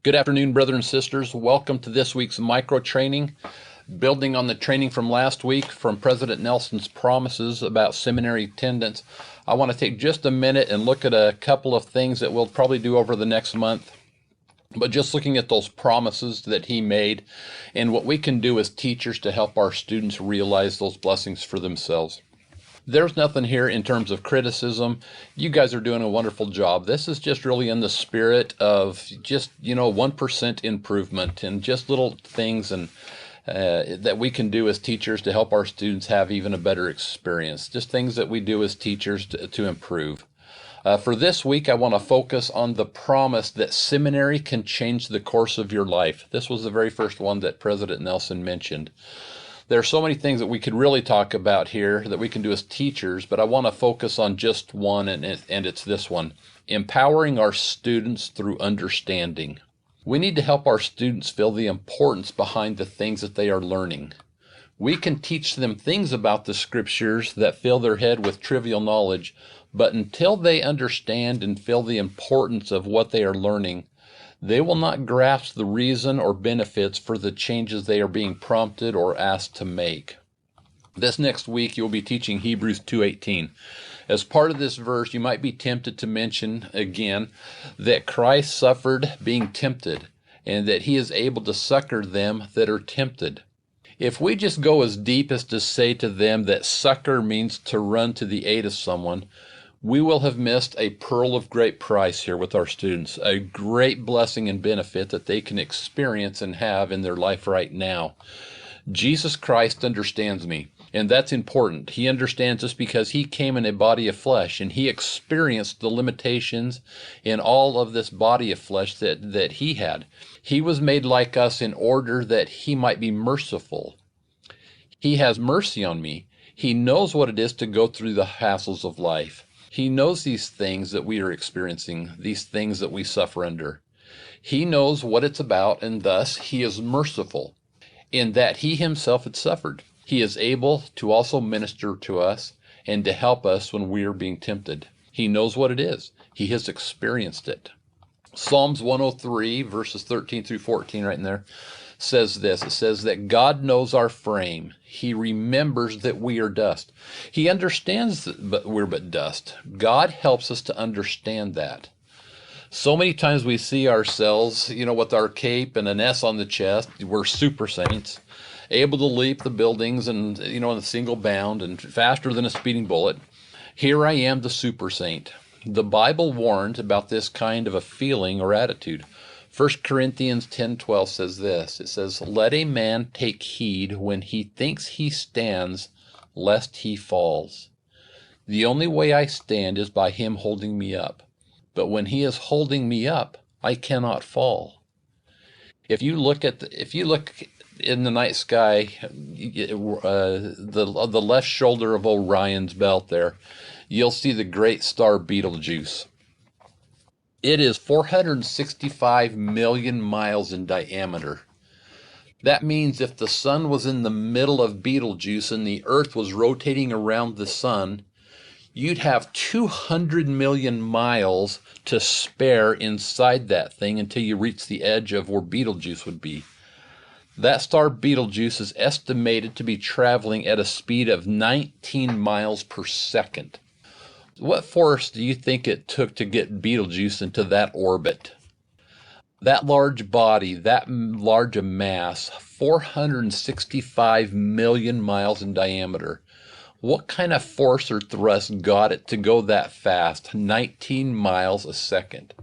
Good afternoon, brothers and sisters. Welcome to this week's micro training. Building on the training from last week from President Nelson's promises about seminary attendance, I want to take just a minute and look at a couple of things that we'll probably do over the next month. But just looking at those promises that he made and what we can do as teachers to help our students realize those blessings for themselves. There's nothing here in terms of criticism. You guys are doing a wonderful job. This is just really in the spirit of just, 1% improvement and just little things and that we can do as teachers to help our students have even a better experience. Just things that we do as teachers to improve. For this week, I want to focus on the promise that seminary can change the course of your life. This was the very first one that President Nelson mentioned. There are so many things that we could really talk about here that we can do as teachers, but I want to focus on just one, and it's this one: empowering our students through understanding. We need to help our students feel the importance behind the things that they are learning. We can teach them things about the scriptures that fill their head with trivial knowledge, but until they understand and feel the importance of what they are learning, they will not grasp the reason or benefits for the changes they are being prompted or asked to make. This next week, you'll be teaching Hebrews 2:18. As part of this verse, you might be tempted to mention again that Christ suffered being tempted and that he is able to succor them that are tempted. If we just go as deep as to say to them that succor means to run to the aid of someone, we will have missed a pearl of great price here with our students, a great blessing and benefit that they can experience and have in their life right now. Jesus Christ understands me, and that's important. He understands us because he came in a body of flesh, and he experienced the limitations in all of this body of flesh that he had. He was made like us in order that he might be merciful. He has mercy on me. He knows what it is to go through the hassles of life. He knows these things that we are experiencing, these things that we suffer under. He knows what it's about, and thus he is merciful in that he himself had suffered. He is able to also minister to us and to help us when we are being tempted. He knows what it is. He has experienced it. Psalms 103, verses 13 through 14, right in there, says this. It says that God knows our frame. He remembers that we are dust. He understands that we're but dust. God helps us to understand that. So many times we see ourselves, with our cape and an S on the chest. We're super saints, able to leap the buildings and, in a single bound and faster than a speeding bullet. Here I am, the super saint. The Bible warned about this kind of a feeling or attitude. 1 Corinthians 10:12 says this. It says, "Let a man take heed when he thinks he stands, lest he falls. The only way I stand is by him holding me up. But when he is holding me up, I cannot fall." If you look in the night sky, the left shoulder of Orion's belt there, you'll see the great star Betelgeuse. It is 465 million miles in diameter. That means if the sun was in the middle of Betelgeuse and the earth was rotating around the sun, you'd have 200 million miles to spare inside that thing until you reach the edge of where Betelgeuse would be. That star Betelgeuse is estimated to be traveling at a speed of 19 miles per second. What force do you think it took to get Betelgeuse into that orbit? That large body, that large a mass, 465 million miles in diameter. What kind of force or thrust got it to go that fast, 19 miles a second?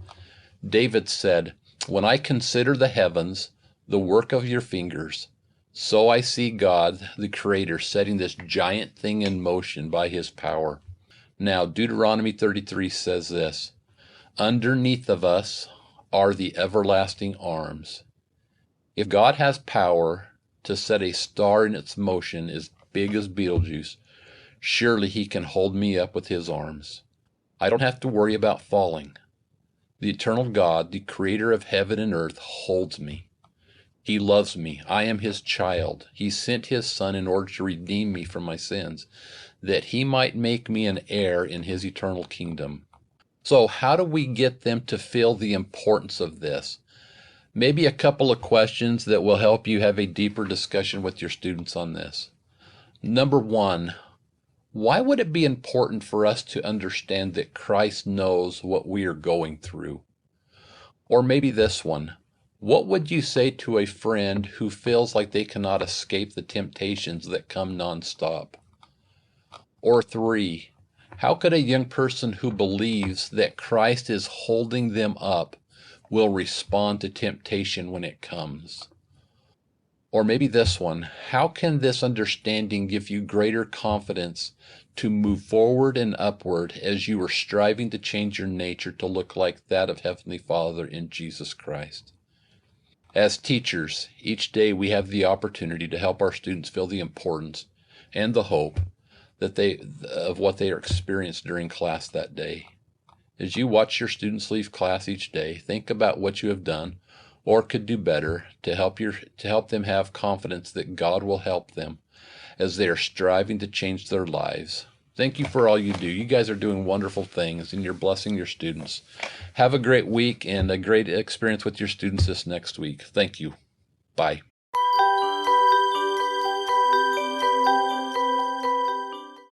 David said, "When I consider the heavens, the work of your fingers, so I see God, the Creator, setting this giant thing in motion by his power." Now, Deuteronomy 33 says this, "Underneath of us are the everlasting arms." If God has power to set a star in its motion as big as Betelgeuse, surely he can hold me up with his arms. I don't have to worry about falling. The eternal God, the creator of heaven and earth, holds me. He loves me. I am his child. He sent his son in order to redeem me from my sins, that he might make me an heir in his eternal kingdom. So how do we get them to feel the importance of this? Maybe a couple of questions that will help you have a deeper discussion with your students on this. Number one, why would it be important for us to understand that Christ knows what we are going through? Or maybe this one, what would you say to a friend who feels like they cannot escape the temptations that come nonstop? Or three, how could a young person who believes that Christ is holding them up will respond to temptation when it comes? Or maybe this one, how can this understanding give you greater confidence to move forward and upward as you are striving to change your nature to look like that of Heavenly Father in Jesus Christ? As teachers, each day we have the opportunity to help our students feel the importance and the hope of what they are experienced during class that day. As you watch your students leave class each day, think about what you have done or could do better to help them have confidence that God will help them as they are striving to change their lives. Thank you for all you do. You guys are doing wonderful things, and you're blessing your students. Have a great week and a great experience with your students this next week. Thank you. Bye.